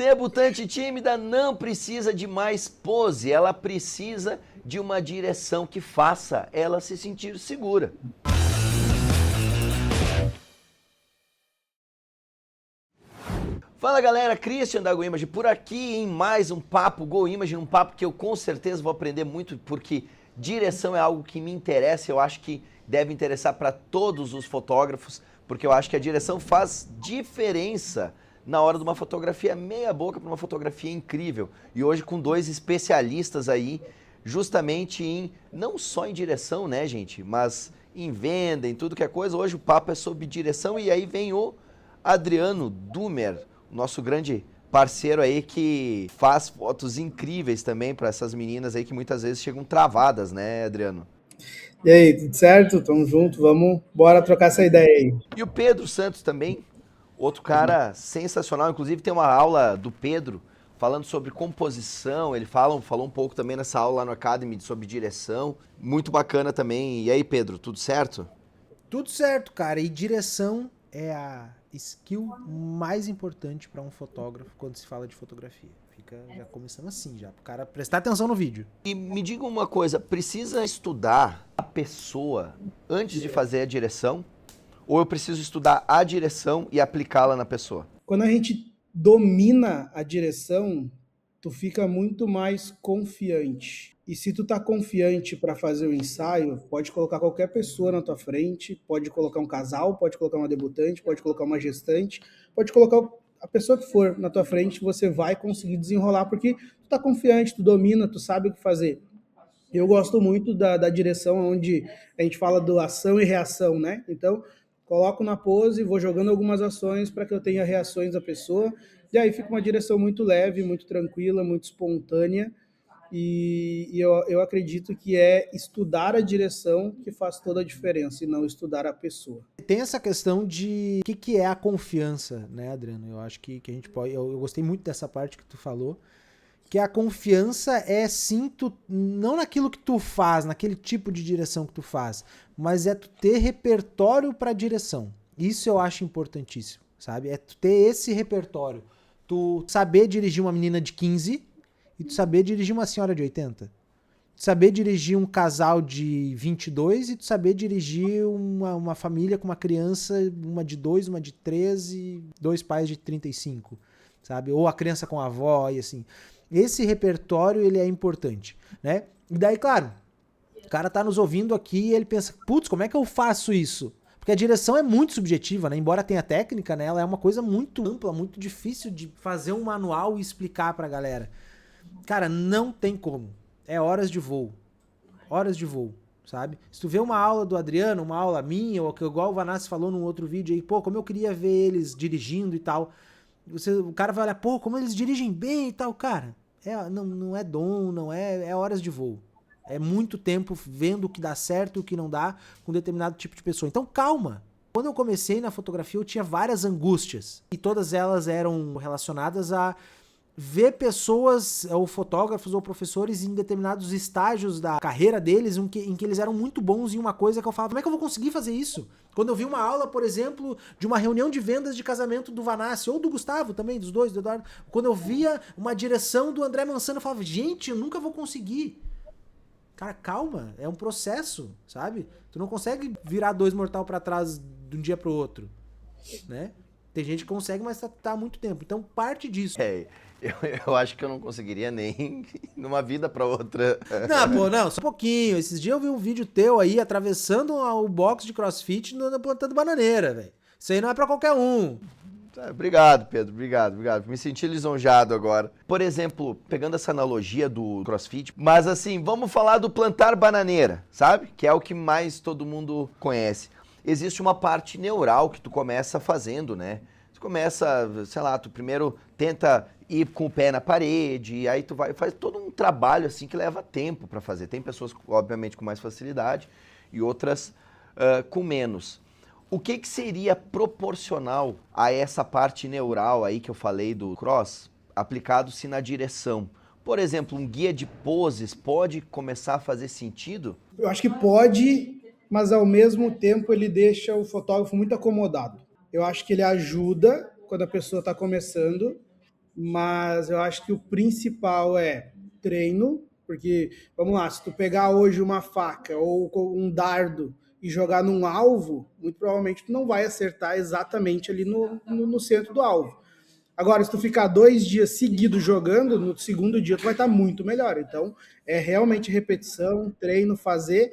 Debutante tímida não precisa de mais pose, ela precisa de uma direção que faça ela se sentir segura. Fala galera, Christian da GoImage por aqui em mais um Papo GoImage, um papo que eu com certeza vou aprender muito, porque direção é algo que me interessa, eu acho que deve interessar para todos os fotógrafos, porque eu acho que a direção faz diferença na hora de uma fotografia meia boca para uma fotografia incrível. E hoje com dois especialistas aí, justamente não só em direção, né gente, mas em venda, em tudo que é coisa. Hoje o papo é sobre direção e aí vem o Adriano Dumer, nosso grande parceiro aí que faz fotos incríveis também para essas meninas aí que muitas vezes chegam travadas, né, Adriano? E aí, tudo certo? Tamo junto, bora trocar essa ideia aí. E o Pedro Santos também, outro cara sensacional, inclusive tem uma aula do Pedro falando sobre composição, ele falou um pouco também nessa aula lá no Academy sobre direção, muito bacana também. E aí, Pedro, tudo certo? Tudo certo, cara, e direção é a skill mais importante para um fotógrafo quando se fala de fotografia. Já começando assim, já, pro cara prestar atenção no vídeo. E me diga uma coisa, precisa estudar a pessoa antes de fazer a direção? Ou eu preciso estudar a direção e aplicá-la na pessoa? Quando a gente domina a direção, tu fica muito mais confiante. E se tu tá confiante para fazer o ensaio, pode colocar qualquer pessoa na tua frente, pode colocar um casal, pode colocar uma debutante, pode colocar uma gestante, pode colocar a pessoa que for na tua frente, você vai conseguir desenrolar, porque tu tá confiante, tu domina, tu sabe o que fazer. Eu gosto muito da direção onde a gente fala do ação e reação, né? Então, coloco na pose, vou jogando algumas ações para que eu tenha reações da pessoa, e aí fica uma direção muito leve, muito tranquila, muito espontânea, e eu acredito que é estudar a direção que faz toda a diferença, e não estudar a pessoa. Tem essa questão de o que é a confiança, né, Adriano? Eu acho que a gente pode... Eu gostei muito dessa parte que tu falou, que a confiança é sim, não naquilo que tu faz, naquele tipo de direção que tu faz, mas é tu ter repertório para direção. Isso eu acho importantíssimo, sabe? É tu ter esse repertório. Tu saber dirigir uma menina de 15 e tu saber dirigir uma senhora de 80. Tu saber dirigir um casal de 22 e tu saber dirigir uma família com uma criança, uma de 2, uma de 3 e 2 pais de 35, sabe? Ou a criança com a avó e assim... Esse repertório, ele é importante, né? E daí, claro, o cara tá nos ouvindo aqui e ele pensa, putz, como é que eu faço isso? Porque a direção é muito subjetiva, né? Embora tenha técnica, né? Ela é uma coisa muito ampla, muito difícil de fazer um manual e explicar pra galera. Cara, não tem como. É horas de voo. Horas de voo, sabe? Se tu vê uma aula do Adriano, uma aula minha, ou que igual o Vanassi falou num outro vídeo aí, pô, como eu queria ver eles dirigindo e tal. O cara vai olhar, pô, como eles dirigem bem e tal, cara. Não é dom, não é horas de voo. É muito tempo vendo o que dá certo e o que não dá com determinado tipo de pessoa. Então calma. Quando eu comecei na fotografia eu tinha várias angústias. E todas elas eram relacionadas a ver pessoas, ou fotógrafos ou professores em determinados estágios da carreira deles em que eles eram muito bons em uma coisa que eu falava, como é que eu vou conseguir fazer isso? Quando eu vi uma aula, por exemplo, de uma reunião de vendas de casamento do Vanassi, ou do Gustavo também, dos dois, do Eduardo, quando eu via uma direção do André Mansano, eu falava, gente, eu nunca vou conseguir. Cara, calma, é um processo, sabe? Tu não consegue virar dois mortal pra trás de um dia pro outro, né? Tem gente que consegue, mas tá há muito tempo. Então parte disso. Eu acho que eu não conseguiria nem numa vida pra outra. Não, pô, não, só um pouquinho. Esses dias eu vi um vídeo teu aí atravessando o box de CrossFit plantando bananeira, velho. Isso aí não é pra qualquer um. Obrigado, Pedro, obrigado. Me senti lisonjado agora. Por exemplo, pegando essa analogia do CrossFit, mas assim, vamos falar do plantar bananeira, sabe? Que é o que mais todo mundo conhece. Existe uma parte neural que tu começa fazendo, né? Tu começa, sei lá, tu primeiro tenta ir com o pé na parede, aí tu vai faz todo um trabalho assim que leva tempo para fazer. Tem pessoas, obviamente, com mais facilidade e outras com menos. O que seria proporcional a essa parte neural aí que eu falei do cross, aplicado-se na direção? Por exemplo, um guia de poses pode começar a fazer sentido? Eu acho que pode, mas ao mesmo tempo ele deixa o fotógrafo muito acomodado. Eu acho que ele ajuda quando a pessoa está começando, mas eu acho que o principal é treino, porque, vamos lá, se tu pegar hoje uma faca ou um dardo e jogar num alvo, muito provavelmente tu não vai acertar exatamente ali no centro do alvo. Agora, se tu ficar 2 dias seguidos jogando, no segundo dia tu vai estar muito melhor. Então, é realmente repetição, treino, fazer.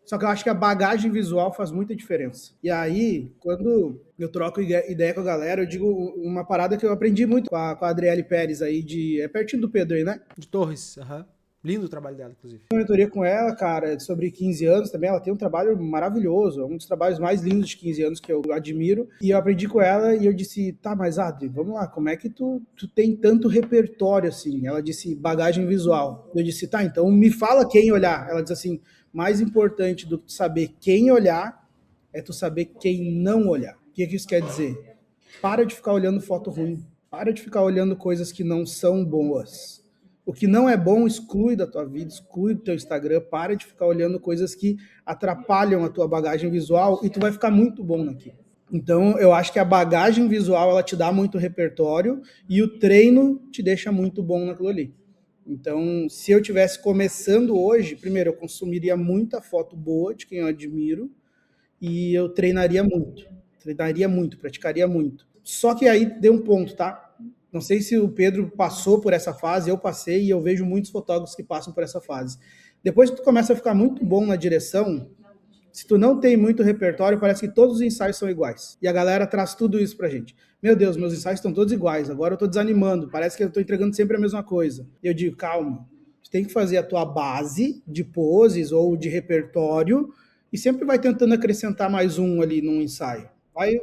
Só que eu acho que a bagagem visual faz muita diferença. E aí, quando eu troco ideia com a galera, eu digo uma parada que eu aprendi muito com a Adriele Pérez aí, é pertinho do Pedro aí, né? De Torres, aham. Lindo o trabalho dela, inclusive. Eu mentoria com ela, cara, sobre 15 anos também. Ela tem um trabalho maravilhoso, é um dos trabalhos mais lindos de 15 anos que eu admiro. E eu aprendi com ela e eu disse, tá, mas Adri, vamos lá, como é que tu tem tanto repertório assim? Ela disse, bagagem visual. Eu disse, tá, então me fala quem olhar. Ela disse assim, mais importante do que tu saber quem olhar é tu saber quem não olhar. O que isso quer dizer? Para de ficar olhando foto ruim. Para de ficar olhando coisas que não são boas. O que não é bom, exclui da tua vida, exclui do teu Instagram, para de ficar olhando coisas que atrapalham a tua bagagem visual e tu vai ficar muito bom naquilo. Então, eu acho que a bagagem visual, ela te dá muito repertório e o treino te deixa muito bom naquilo ali. Então, se eu tivesse começando hoje, primeiro, eu consumiria muita foto boa de quem eu admiro e eu treinaria muito, praticaria muito. Só que aí deu um ponto, tá? Não sei se o Pedro passou por essa fase, eu passei e eu vejo muitos fotógrafos que passam por essa fase. Depois que tu começa a ficar muito bom na direção, se tu não tem muito repertório, parece que todos os ensaios são iguais. E a galera traz tudo isso pra gente. Meu Deus, meus ensaios estão todos iguais, agora eu tô desanimando, parece que eu tô entregando sempre a mesma coisa. E eu digo, calma, tu tem que fazer a tua base de poses ou de repertório e sempre vai tentando acrescentar mais um ali num ensaio.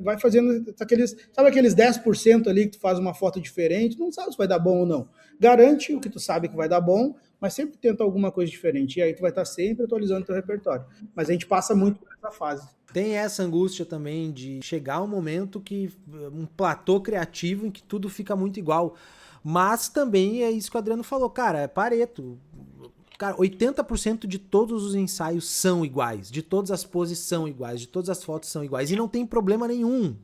Vai fazendo sabe aqueles 10% ali que tu faz uma foto diferente, não sabe se vai dar bom ou não. Garante o que tu sabe que vai dar bom, mas sempre tenta alguma coisa diferente. E aí tu vai estar sempre atualizando o teu repertório. Mas a gente passa muito por essa fase. Tem essa angústia também de chegar um momento que um platô criativo em que tudo fica muito igual. Mas também é isso que o Adriano falou, cara, é Pareto. Cara, 80% de todos os ensaios são iguais, de todas as poses são iguais, de todas as fotos são iguais, e não tem problema nenhum.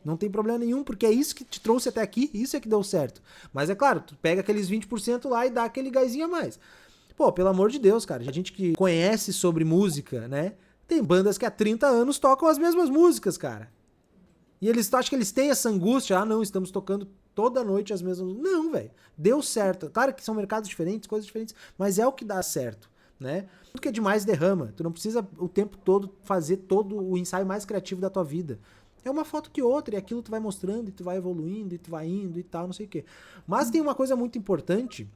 Não tem problema nenhum, porque é isso que te trouxe até aqui, isso é que deu certo. Mas é claro, tu pega aqueles 20% lá e dá aquele gásinho a mais. Pô, pelo amor de Deus, cara, a gente que conhece sobre música, né? Tem bandas que há 30 anos tocam as mesmas músicas, cara. E eles acham que eles têm essa angústia, não, estamos tocando toda noite as mesmas... Não, velho. Deu certo. Claro que são mercados diferentes, coisas diferentes, mas é o que dá certo, né? Tudo que é demais derrama. Tu não precisa o tempo todo fazer todo o ensaio mais criativo da tua vida. É uma foto que outra, e aquilo tu vai mostrando, e tu vai evoluindo, e tu vai indo e tal, não sei o quê. Mas tem uma coisa muito importante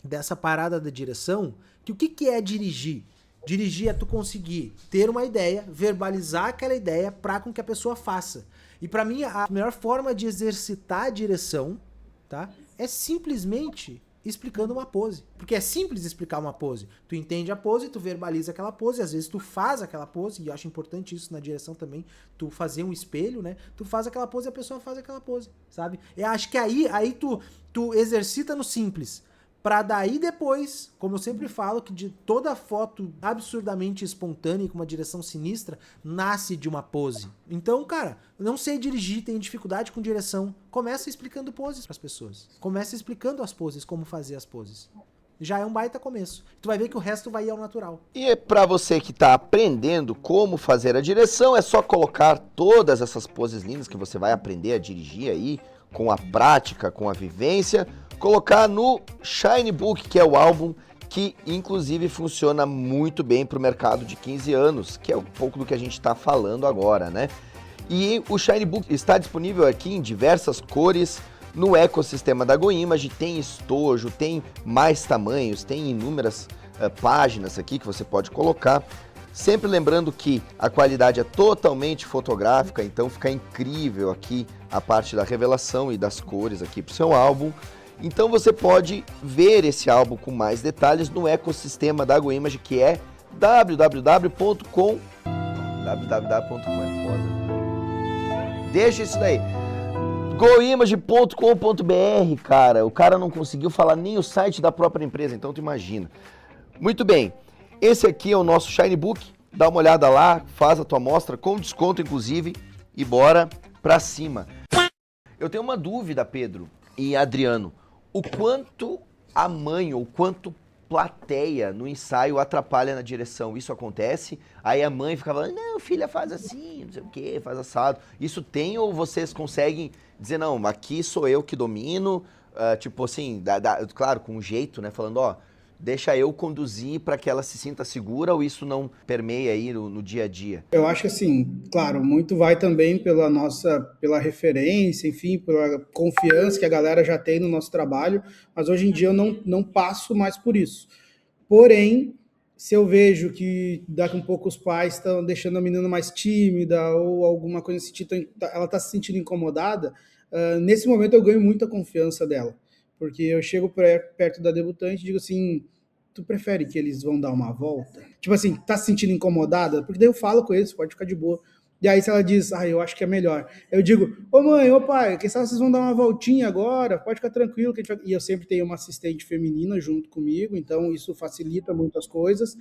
dessa parada da direção, que o que é dirigir? Dirigir é tu conseguir ter uma ideia, verbalizar aquela ideia para com que a pessoa faça. E para mim, a melhor forma de exercitar a direção, tá, é simplesmente explicando uma pose. Porque é simples explicar uma pose. Tu entende a pose, tu verbaliza aquela pose, às vezes tu faz aquela pose, e eu acho importante isso na direção também, tu fazer um espelho, né? Tu faz aquela pose e a pessoa faz aquela pose, sabe? Eu acho que aí tu exercita no simples. Pra daí depois, como eu sempre falo, que de toda foto absurdamente espontânea, com uma direção sinistra, nasce de uma pose. Então, cara, não sei dirigir, tenho dificuldade com direção. Começa explicando poses pras pessoas. Começa explicando as poses, como fazer as poses. Já é um baita começo. Tu vai ver que o resto vai ir ao natural. E pra você que tá aprendendo como fazer a direção, é só colocar todas essas poses lindas que você vai aprender a dirigir aí, com a prática, com a vivência, colocar no Shine Book, que é o álbum que inclusive funciona muito bem para o mercado de 15 anos, que é um pouco do que a gente está falando agora, né? E o Shine Book está disponível aqui em diversas cores no ecossistema da GoImage, tem estojo, tem mais tamanhos, tem inúmeras páginas aqui que você pode colocar. Sempre lembrando que a qualidade é totalmente fotográfica, então fica incrível aqui a parte da revelação e das cores aqui para o seu álbum. Então você pode ver esse álbum com mais detalhes no ecossistema da GoImage, que é www.com. www.com é foda. Deixa isso daí. goimage.com.br, cara. O cara não conseguiu falar nem o site da própria empresa, então tu imagina. Muito bem. Esse aqui é o nosso Shine Book. Dá uma olhada lá, faz a tua amostra com desconto inclusive e bora pra cima. Eu tenho uma dúvida, Pedro. E Adriano, o quanto a mãe ou quanto plateia no ensaio atrapalha na direção? Isso acontece? Aí a mãe fica falando, não, filha, faz assim, não sei o quê, faz assado. Isso tem ou vocês conseguem dizer, não, aqui sou eu que domino, tipo assim, claro, com um jeito, né? Falando, ó, deixa eu conduzir para que ela se sinta segura ou isso não permeia aí no dia a dia? Eu acho que assim, claro, muito vai também pela referência, enfim, pela confiança que a galera já tem no nosso trabalho, mas hoje em dia eu não passo mais por isso. Porém, se eu vejo que daqui a um pouco os pais estão deixando a menina mais tímida ou alguma coisa assim, ela está se sentindo incomodada, nesse momento eu ganho muita confiança dela. Porque eu chego perto da debutante e digo assim, tu prefere que eles vão dar uma volta? Tipo assim, tá se sentindo incomodada? Porque daí eu falo com eles, pode ficar de boa. E aí se ela diz, eu acho que é melhor. Eu digo, ô mãe, ô pai, quem sabe vocês vão dar uma voltinha agora? Pode ficar tranquilo. Que a gente vai... E eu sempre tenho uma assistente feminina junto comigo, então isso facilita muitas coisas.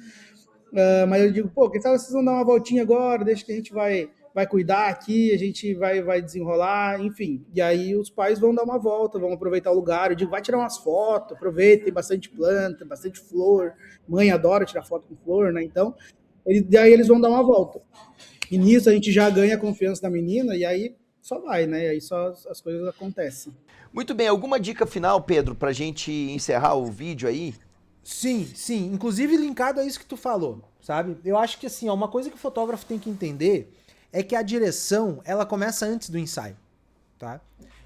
Mas eu digo, quem sabe vocês vão dar uma voltinha agora? Deixa que a gente vai cuidar aqui, a gente vai desenrolar, enfim. E aí os pais vão dar uma volta, vão aproveitar o lugar. Eu digo, vai tirar umas fotos, aproveita, tem bastante planta, bastante flor. Mãe adora tirar foto com flor, né? Então, daí eles vão dar uma volta. E nisso a gente já ganha a confiança da menina e aí só vai, né? E aí só as coisas acontecem. Muito bem, alguma dica final, Pedro, pra gente encerrar o vídeo aí? Sim, sim. Inclusive linkado a isso que tu falou, sabe? Eu acho que assim, uma coisa que o fotógrafo tem que entender é que a direção, ela começa antes do ensaio, tá?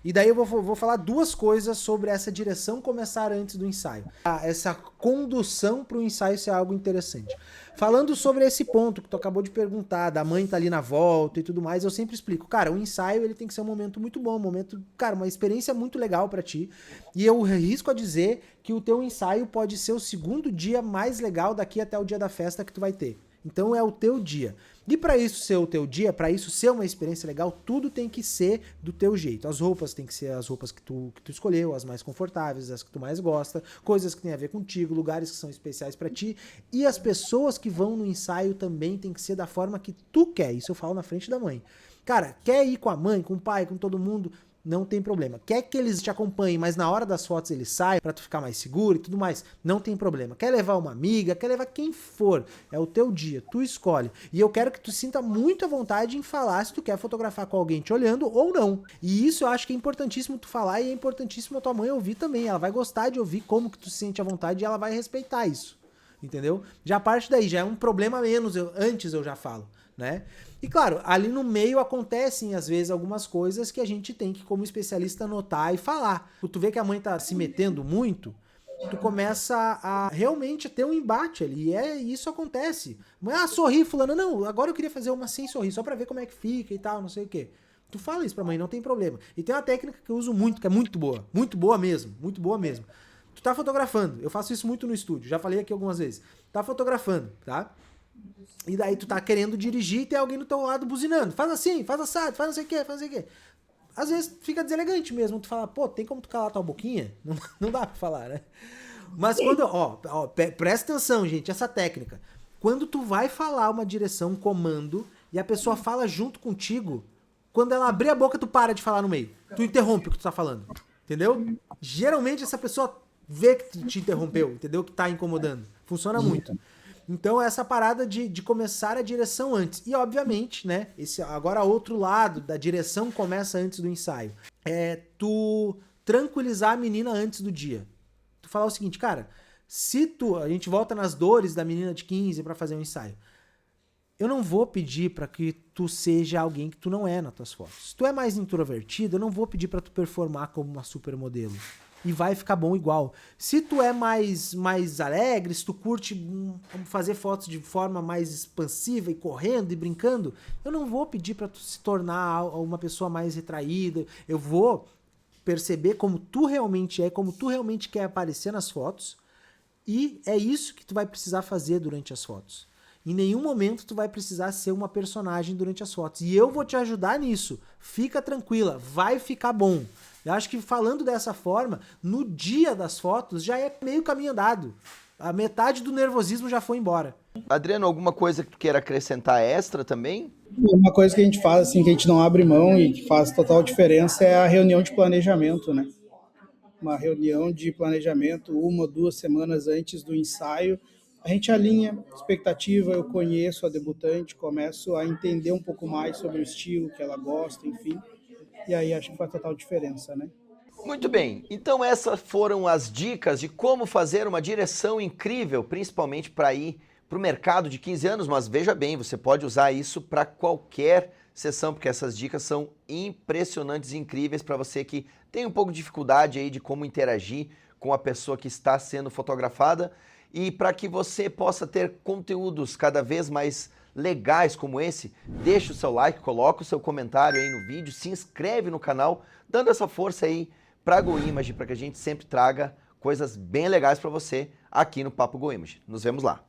E daí eu vou falar duas coisas sobre essa direção começar antes do ensaio. Essa condução para o ensaio ser algo interessante. Falando sobre esse ponto que tu acabou de perguntar, da mãe tá ali na volta e tudo mais, eu sempre explico, cara, o ensaio ele tem que ser um momento muito bom, uma experiência muito legal para ti. E eu arrisco a dizer que o teu ensaio pode ser o segundo dia mais legal daqui até o dia da festa que tu vai ter. Então é o teu dia. E para isso ser o teu dia, para isso ser uma experiência legal, tudo tem que ser do teu jeito. As roupas tem que ser as roupas que tu escolheu, as mais confortáveis, as que tu mais gosta, coisas que tem a ver contigo, lugares que são especiais para ti. E as pessoas que vão no ensaio também tem que ser da forma que tu quer. Isso eu falo na frente da mãe. Cara, quer ir com a mãe, com o pai, com todo mundo? Não tem problema. Quer que eles te acompanhem, mas na hora das fotos eles saem pra tu ficar mais seguro e tudo mais? Não tem problema. Quer levar uma amiga, quer levar quem for. É o teu dia, tu escolhe. E eu quero que tu sinta muito à vontade em falar se tu quer fotografar com alguém te olhando ou não. E isso eu acho que é importantíssimo tu falar e é importantíssimo a tua mãe ouvir também. Ela vai gostar de ouvir como que tu se sente à vontade e ela vai respeitar isso. Entendeu? Já a parte daí, já é um problema a menos, antes eu já falo, né? E claro, ali no meio acontecem às vezes algumas coisas que a gente tem que como especialista notar e falar. Tu vê que a mãe tá se metendo muito, tu começa a realmente ter um embate ali, e isso acontece. Mãe, sorri fulano, não, agora eu queria fazer uma sem sorrir, só pra ver como é que fica e tal, não sei o quê. Tu fala isso pra mãe, não tem problema. E tem uma técnica que eu uso muito, que é muito boa mesmo, muito boa mesmo. Tu tá fotografando, eu faço isso muito no estúdio, já falei aqui algumas vezes. Tá fotografando, tá? E daí tu tá querendo dirigir e tem alguém do teu lado buzinando. Faz assim, faz assado, faz não sei o que, faz não sei o que. Às vezes fica deselegante mesmo. Tu fala, tem como tu calar tua boquinha? Não dá pra falar, né? Mas quando, presta atenção, gente, essa técnica. Quando tu vai falar uma direção, um comando, e a pessoa fala junto contigo, quando ela abrir a boca, tu para de falar no meio. Tu interrompe o que tu tá falando. Entendeu? Geralmente essa pessoa vê que te interrompeu, entendeu? Que tá incomodando. Funciona muito. Então, essa parada de começar a direção antes. E, obviamente, né? Agora, outro lado da direção começa antes do ensaio. É tu tranquilizar a menina antes do dia. Tu falar o seguinte, cara, a gente volta nas dores da menina de 15 pra fazer um ensaio. Eu não vou pedir pra que tu seja alguém que tu não é nas tuas fotos. Se tu é mais introvertido, eu não vou pedir pra tu performar como uma supermodelo. E vai ficar bom igual. Se tu é mais alegre, se tu curte fazer fotos de forma mais expansiva e correndo e brincando, eu não vou pedir pra tu se tornar uma pessoa mais retraída. Eu vou perceber como tu realmente é, como tu realmente quer aparecer nas fotos, e é isso que tu vai precisar fazer durante as fotos. Em nenhum momento tu vai precisar ser uma personagem durante as fotos. E eu vou te ajudar nisso. Fica tranquila, vai ficar bom. Eu acho que falando dessa forma, no dia das fotos já é meio caminho andado. A metade do nervosismo já foi embora. Adriano, alguma coisa que tu queira acrescentar extra também? Uma coisa que a gente faz, assim, que a gente não abre mão e que faz total diferença é a reunião de planejamento, né? uma reunião de planejamento 1 ou 2 semanas antes do ensaio. A gente alinha expectativa, eu conheço a debutante, começo a entender um pouco mais sobre o estilo que ela gosta, enfim. E aí acho que faz total diferença, né? Muito bem, então essas foram as dicas de como fazer uma direção incrível, principalmente para ir para o mercado de 15 anos, mas veja bem, você pode usar isso para qualquer sessão, porque essas dicas são impressionantes e incríveis para você que tem um pouco de dificuldade aí de como interagir com a pessoa que está sendo fotografada e para que você possa ter conteúdos cada vez mais legais como esse, deixa o seu like, coloca o seu comentário aí no vídeo, se inscreve no canal, dando essa força aí para a GoImage, para que a gente sempre traga coisas bem legais para você aqui no Papo GoImage. Nos vemos lá.